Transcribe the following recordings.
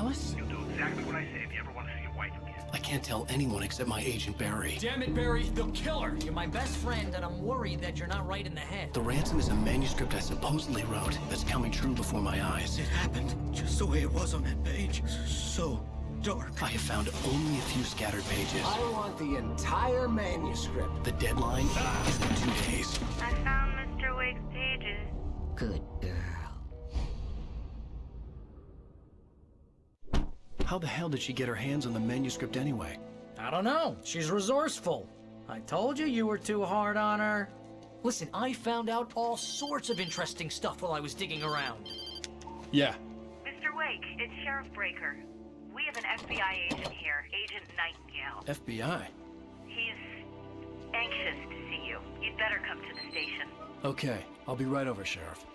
Alice? You'll do exactly what I say if you ever want to see your wife again. I can't tell anyone except my agent Barry. Damn it, Barry, they'll kill her. You're my best friend, and I'm worried that you're not right in the head. The ransom is a manuscript I supposedly wrote that's coming true before my eyes. It happened just the way it was on that page. So dark. I have found only a few scattered pages. I want the entire manuscript. The deadline is in 2 days. I found Mr. Wake's pages. Good girl. How the hell did she get her hands on the manuscript anyway? I don't know. She's resourceful. I told you were too hard on her. Listen, I found out all sorts of interesting stuff while I was digging around. Yeah. Mr. Wake, it's Sheriff Breaker. We have an FBI agent here, Agent Nightingale. FBI? He's anxious to see you. You'd better come to the station. Okay, I'll be right over, Sheriff.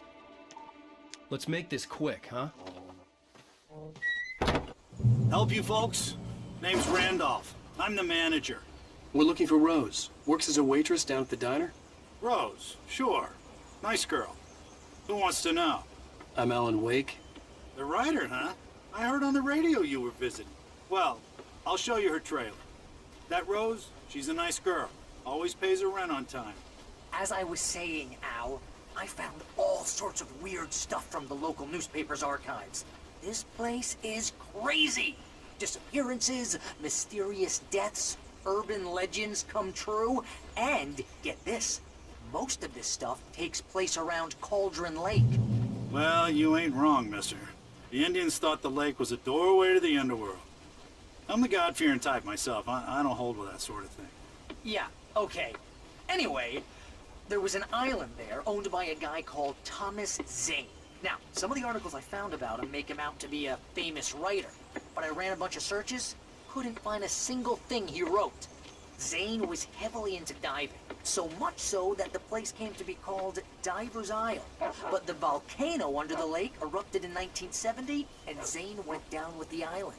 Let's make this quick, huh? Help you folks? Name's Randolph. I'm the manager. We're looking for Rose. Works as a waitress down at the diner. Rose, sure. Nice girl. Who wants to know? I'm Alan Wake. The writer, huh? I heard on the radio you were visiting. Well, I'll show you her trailer. That Rose, she's a nice girl. Always pays her rent on time. As I was saying, Al, I found all sorts of weird stuff from the local newspaper's archives. This place is crazy. Disappearances, mysterious deaths, urban legends come true, and, get this, most of this stuff takes place around Cauldron Lake. Well, you ain't wrong, mister. The Indians thought the lake was a doorway to the underworld. I'm the God-fearing type myself. I don't hold with that sort of thing. Yeah, okay. Anyway, there was an island there owned by a guy called Thomas Zane. Now, some of the articles I found about him make him out to be a famous writer, but I ran a bunch of searches, couldn't find a single thing he wrote. Zane was heavily into diving, so much so that the place came to be called Diver's Isle. But the volcano under the lake erupted in 1970, and Zane went down with the island.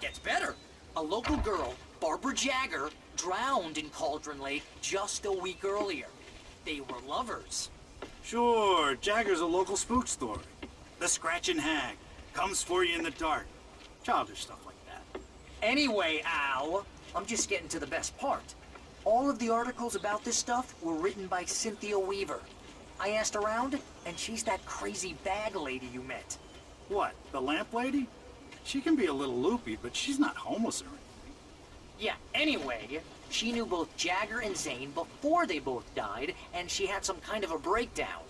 Gets better. A local girl, Barbara Jagger, drowned in Cauldron Lake just a week earlier. They were lovers. Sure, Jagger's a local spook story. The Scratching Hag comes for you in the dark. Childish stuff like that. Anyway, Al, I'm just getting to the best part. All of the articles about this stuff were written by Cynthia Weaver. I asked around, and she's that crazy bag lady you met. What, the lamp lady? She can be a little loopy, but she's not homeless or anything. Yeah, anyway, she knew both Jagger and Zane before they both died, and she had some kind of a breakdown.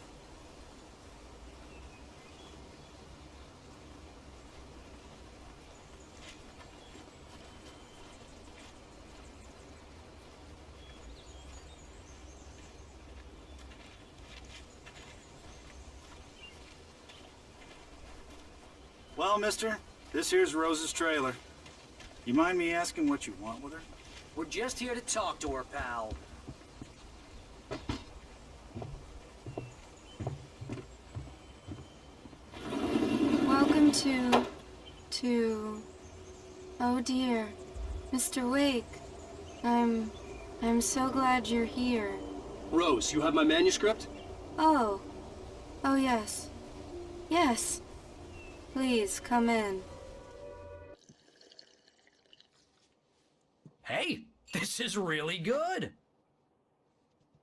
Well, mister, this here's Rose's trailer. You mind me asking what you want with her? We're just here to talk to her, pal. Welcome to... Oh dear, Mr. Wake. I'm so glad you're here. Rose, you have my manuscript? Oh. Oh yes. Yes. Please, come in. Hey, this is really good.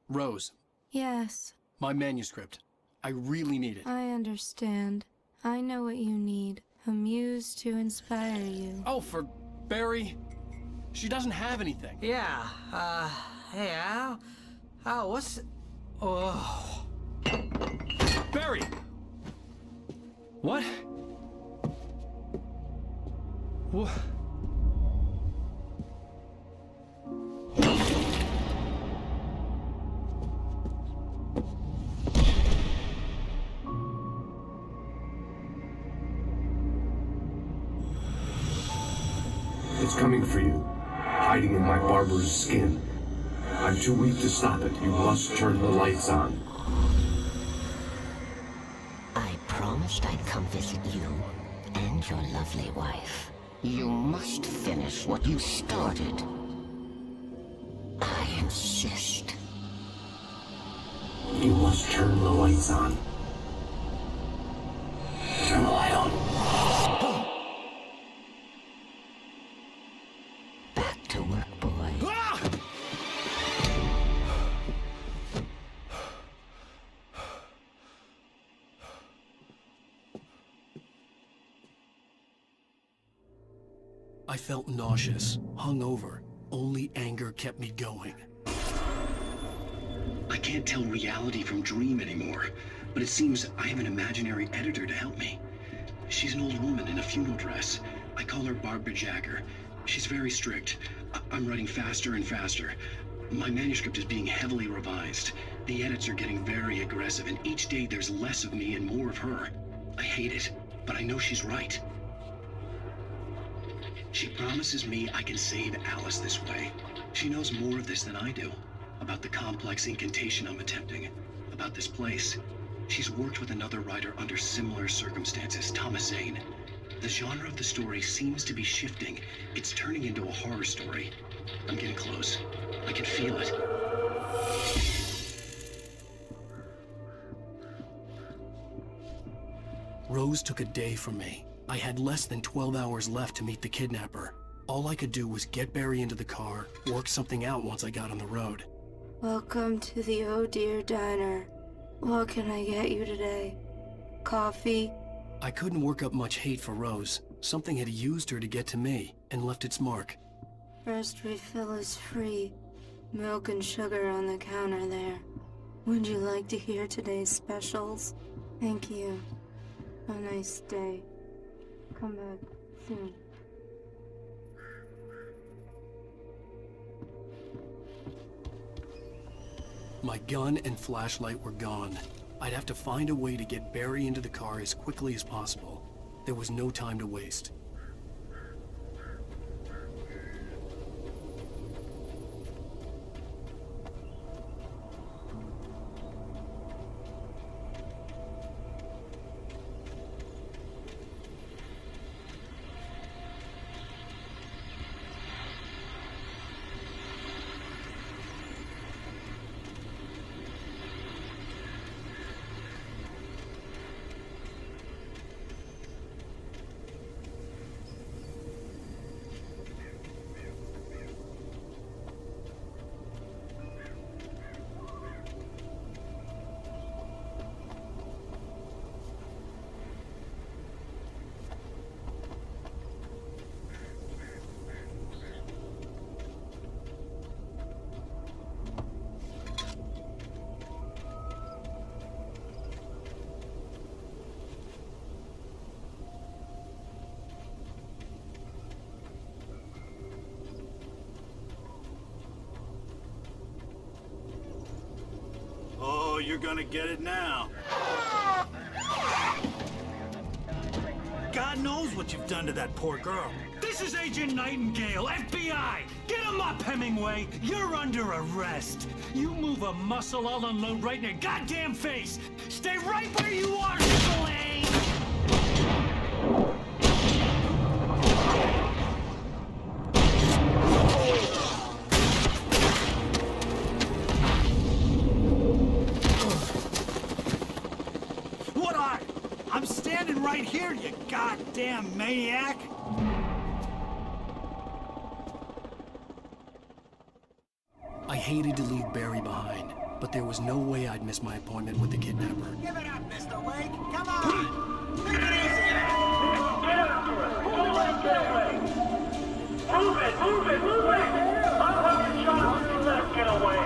Rose, Yes, my manuscript. I really need it. I understand. I know what you need. A muse to inspire you. Oh, for Barry? She doesn't have anything. Yeah, hey, Al? Oh, what's... Oh... Barry! What? What? It's coming for you, hiding in my barber's skin. I'm too weak to stop it. You must turn the lights on. I promised I'd come visit you and your lovely wife. You must finish what you started. I insist. You must turn the lights on. Turn the light on. Back to work, boy. I felt nauseous, hungover. Only anger kept me going. I can't tell reality from dream anymore, but it seems I have an imaginary editor to help me. She's an old woman in a funeral dress. I call her Barbara Jagger. She's very strict. I'm writing faster and faster. My manuscript is being heavily revised. The edits are getting very aggressive, and each day there's less of me and more of her. I hate it, but I know she's right. She promises me I can save Alice this way. She knows more of this than I do. About the complex incantation I'm attempting. About this place. She's worked with another writer under similar circumstances, Thomas Zane. The genre of the story seems to be shifting. It's turning into a horror story. I'm getting close. I can feel it. Rose took a day from me. I had less than 12 hours left to meet the kidnapper. All I could do was get Barry into the car, work something out once I got on the road. Welcome to the Oh Dear Diner. What can I get you today? Coffee? I couldn't work up much hate for Rose. Something had used her to get to me, and left its mark. First refill is free. Milk and sugar on the counter there. Would you like to hear today's specials? Thank you. Have a nice day. Come back soon. My gun and flashlight were gone. I'd have to find a way to get Barry into the car as quickly as possible. There was no time to waste. Oh, you're gonna get it now. God knows what you've done to that poor girl. This is Agent Nightingale, FBI! Get him up, Hemingway! You're under arrest! You move a muscle, I'll unload right in your goddamn face! Stay right where you are, Nicolaine! What are you? I'm standing right here, you goddamn maniac! I hated to leave Barry behind, but there was no way I'd miss my appointment with the kidnapper. Give it up, Mr. Wake! Come on! Take it easy! Get after it! Don't let him get away! Move it! Move it! Move it! I'll have you shot if you let him get away!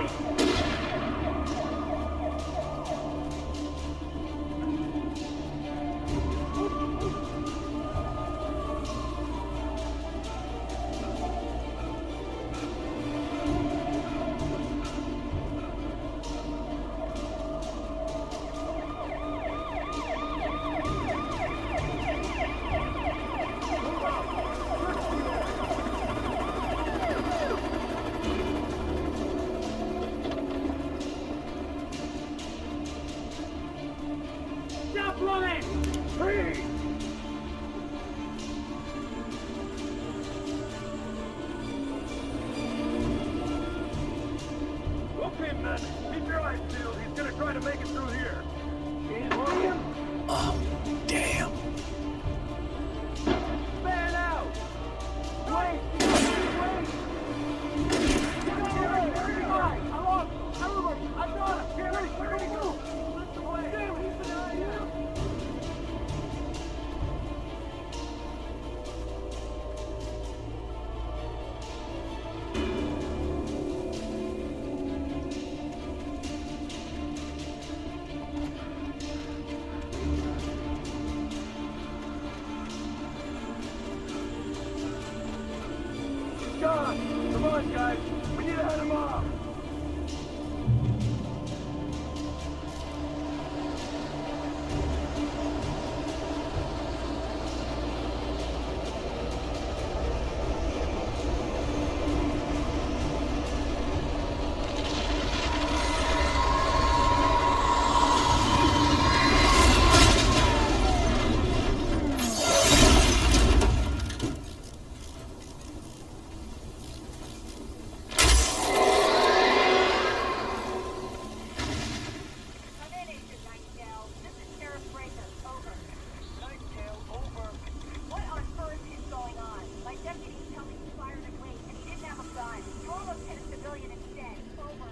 Stop running! Freeze! Okay, men. Keep your eyes peeled. He's gonna try to make it through here. Can't see him? Oh, damn. Fan out! Wait! Wait! I'm off! Everybody! I got him! Get ready! Where did he go? Damn it! He's an idea! John! Come on, guys! We need to head him off! Come in, Agent Nightingale. This is Sheriff Breaker. Over. Nightingale, over. What on earth is going on? My deputies tell me he fired a Wait, and he didn't have a gun. You almost hit a civilian instead. Over.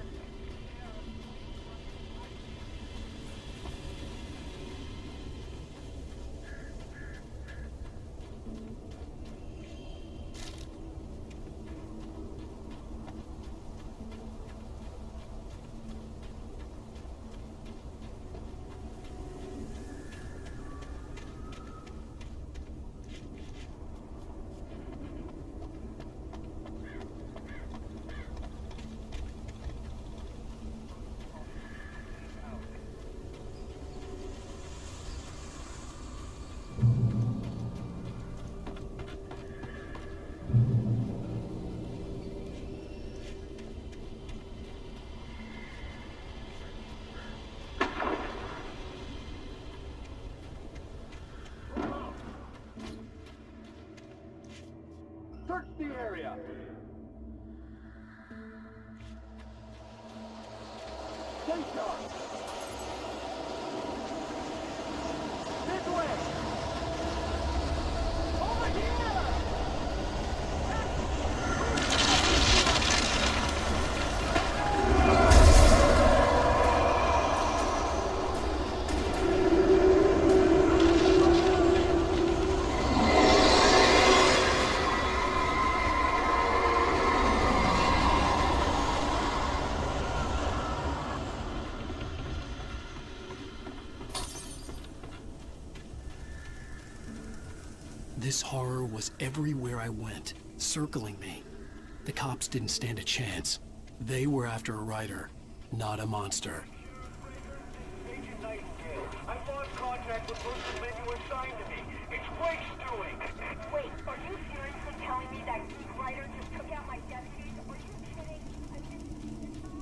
Search the area! Stay sharp! This way! Over here! This horror was everywhere I went, circling me. The cops didn't stand a chance. They were after a writer, not a monster. Agent Nightingale, I've lost contact with most of the men you assigned to me. It's Wake's doing! Wait, are you seriously telling me that geek writer just took out my deputies? Are you kidding? I didn't see this guy.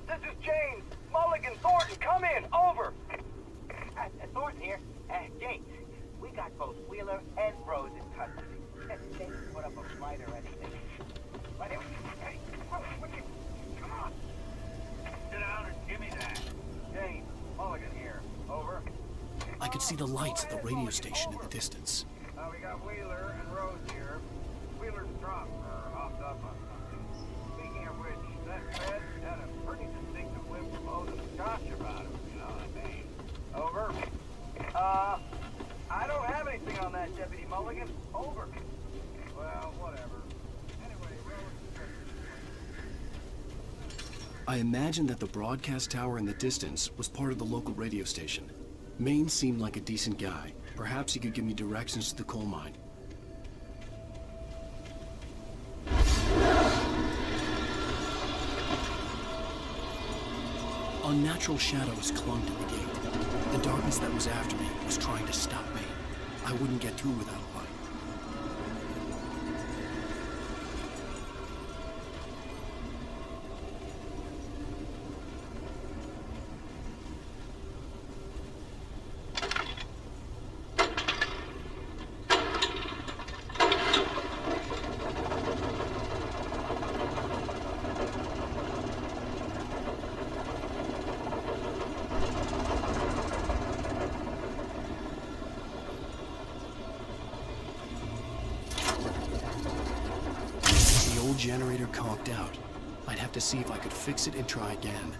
This is James. Mulligan, Thornton, come in. Over. Thornton here. James, we got both Wheeler and Rose in custody. They can put up a fight or anything. But anyway, hey, come on. Sit down and give me that. James, Mulligan here. Over. I could see the lights at the radio station in the distance. We got Wheeler and Rose here. Wheeler's drunk or hopped up on something. Speaking of which, that Fed had a pretty distinctive whip from Otis Scotch about him, you know what I mean? Over. I don't have anything on that, Deputy Mulligan. Over. Well, whatever. Anyway, I imagined that the broadcast tower in the distance was part of the local radio station. Maine seemed like a decent guy. Perhaps he could give me directions to the coal mine. Unnatural shadows clung to the gate. The darkness that was after me was trying to stop me. I wouldn't get through without a light. Generator conked out. I'd have to see if I could fix it and try again.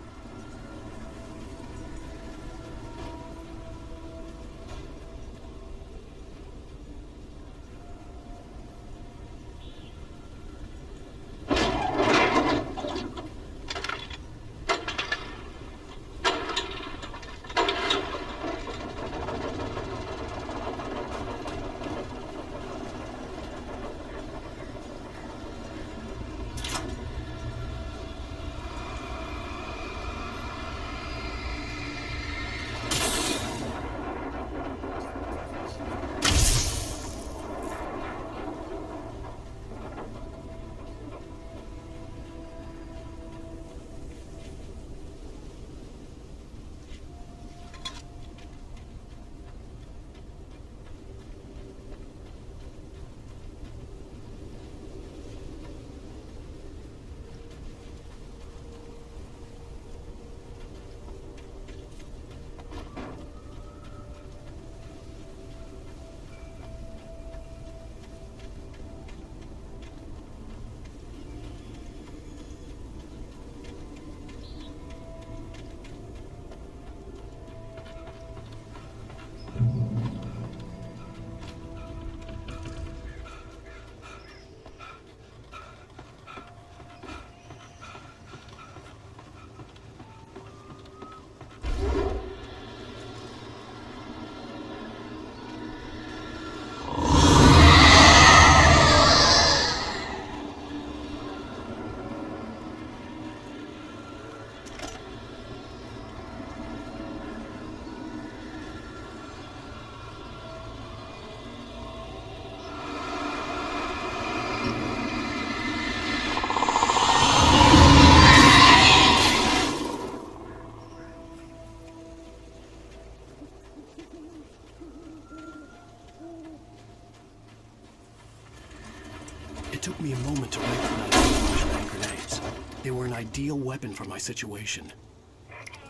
It took me a moment to recognize the flashbang grenades. They were an ideal weapon for my situation.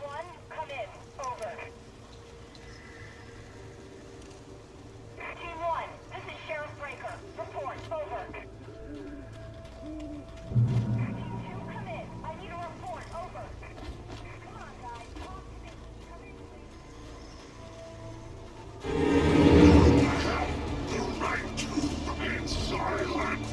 One, come in. Over. Team 1, this is Sheriff Breaker. Report. Over. Team 2, come in. I need a report. Over. Come on, guys. Talk to me. Come in, please. Silent.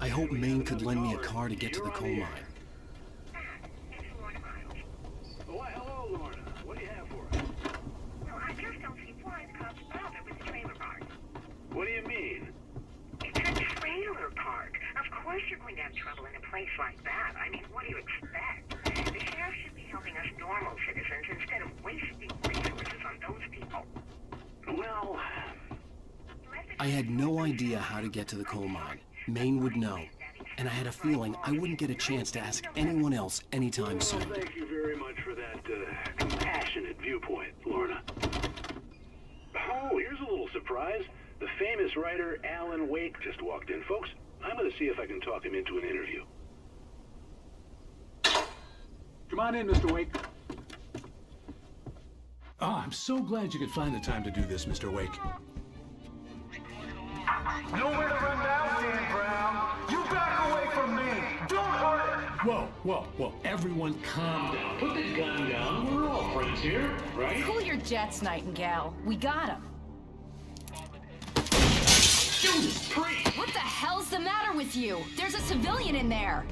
I hope Maine could lend me a car to get to the coal mine. you're going to have trouble in a place like that, I mean, what do you expect? The sheriff should be helping us normal citizens instead of wasting resources on those people. Well... I had no idea how to get to the coal mine. Maine would know. And I had a feeling I wouldn't get a chance to ask anyone else anytime soon. Thank you very much for that compassionate viewpoint, Lorna. Oh, here's a little surprise. The famous writer Alan Wake just walked in. Folks, I'm going to see if I can talk him into an interview. Come on in, Mr. Wake. Oh, I'm so glad you could find the time to do this, Mr. Wake. Nowhere to run now, Dan Brown. You back away from me. Don't hurt it. Whoa. Everyone calm down. Put the gun down. We're all friends here, right? Cool your jets, Nightingale. We got him. Judas Priest! What the hell's the matter with you? There's a civilian in there.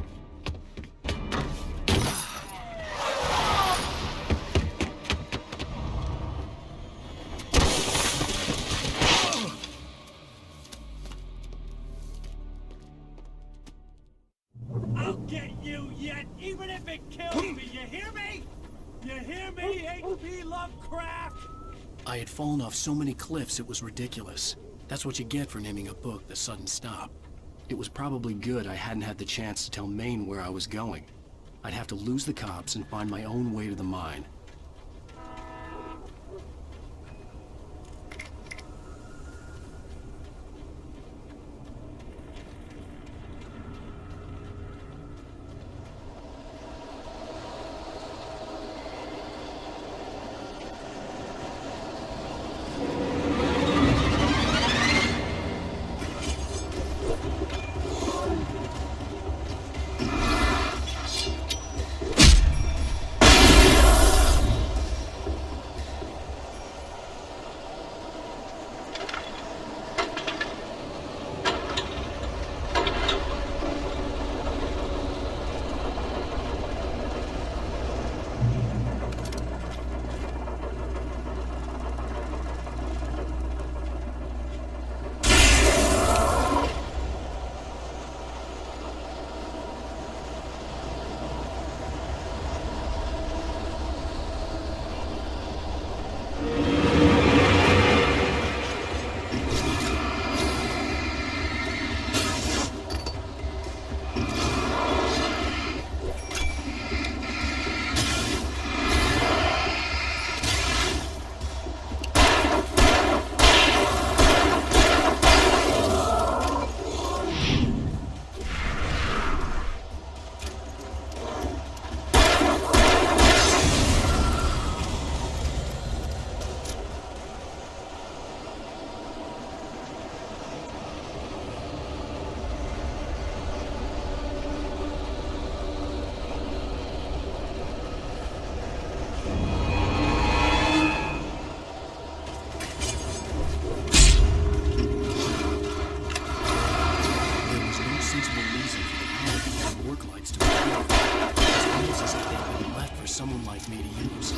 I'll get you yet, even if it kills me. You hear me? You hear me, H.P. Lovecraft? I had fallen off so many cliffs it was ridiculous. That's what you get for naming a book The Sudden Stop. It was probably good I hadn't had the chance to tell Maine where I was going. I'd have to lose the cops and find my own way to the mine. Someone like me to use.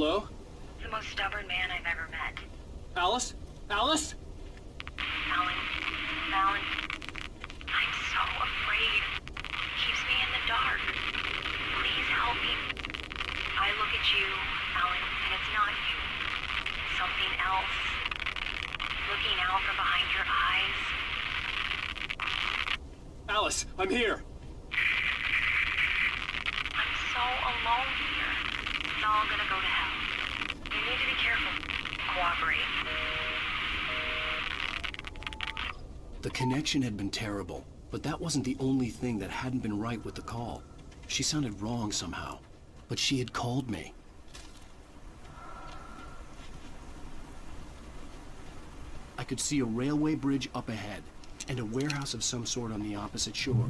Hello? The most stubborn man I've ever met. Alice? Alice? Alan. Alan. I'm so afraid. He keeps me in the dark. Please help me. I look at you, Alan, and it's not you. It's something else. Looking out from behind your eyes. Alice, I'm here. I'm so alone here. It's all gonna go to hell. You need to be careful. Cooperate. The connection had been terrible, but that wasn't the only thing that hadn't been right with the call. She sounded wrong somehow, but she had called me. I could see a railway bridge up ahead, and a warehouse of some sort on the opposite shore.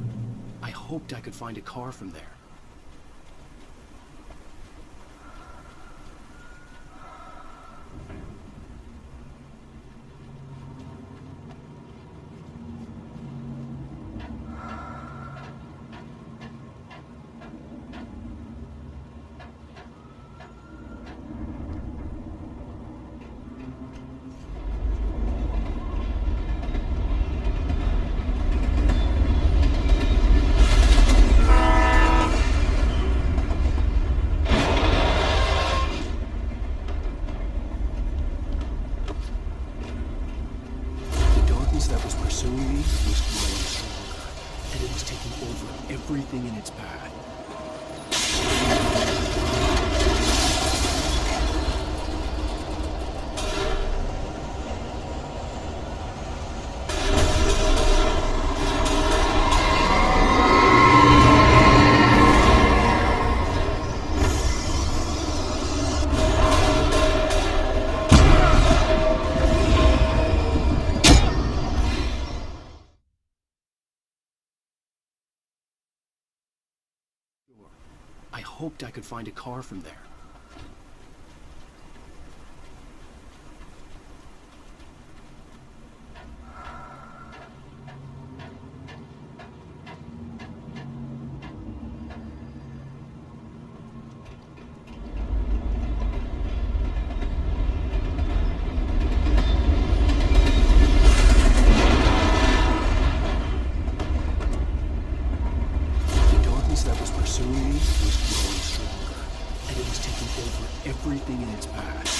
I hoped I could find a car from there. That was pursuing me was growing stronger, and it was taking over everything in its path. I hoped I could find a car from there. That was pursuing me was growing stronger, and it was taking over everything in its path.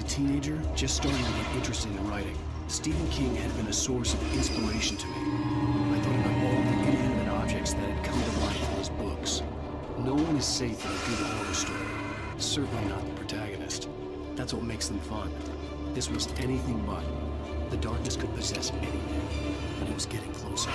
Teenager, just starting to get interested in writing, Stephen King had been a source of inspiration to me. I thought about all the inanimate objects that had come to life in his books. No one is safe in a good horror story. Certainly not the protagonist. That's what makes them fun. This was anything but. The darkness could possess anything, but it was getting closer.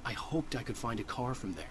I hoped I could find a car from there.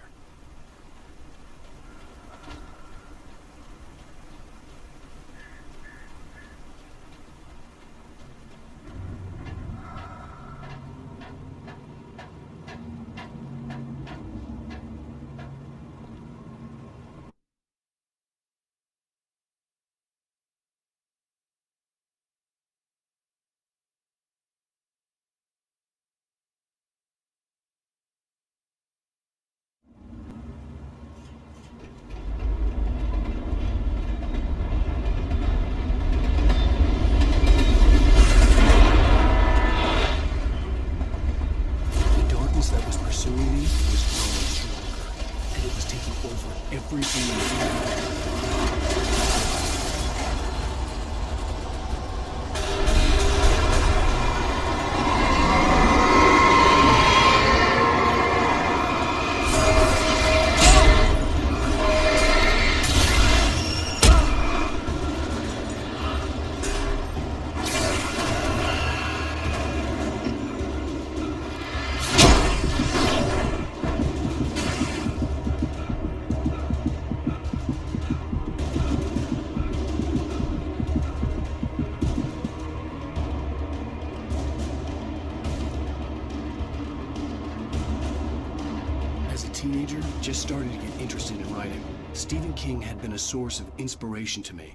Teenager, just starting to get interested in writing. Stephen King had been a source of inspiration to me.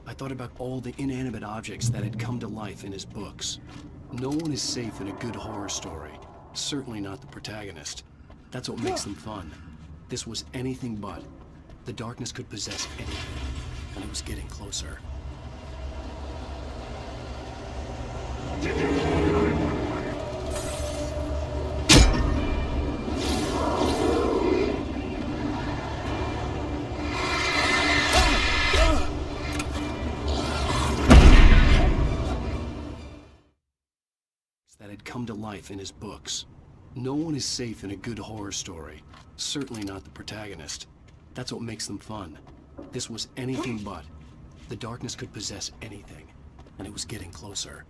I thought about all the inanimate objects that had come to life in his books. No one is safe in a good horror story. Certainly not the protagonist. That's what makes them fun. This was anything but. The darkness could possess anything, and it was getting closer. That had come to life in his books. No one is safe in a good horror story. Certainly not the protagonist. That's what makes them fun. This was anything but. The darkness could possess anything, and it was getting closer.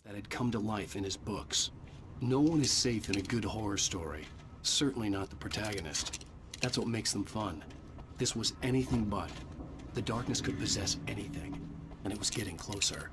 That had come to life in his books. No one is safe in a good horror story. Certainly not the protagonist. That's what makes them fun. This was anything but. The darkness could possess anything, and it was getting closer.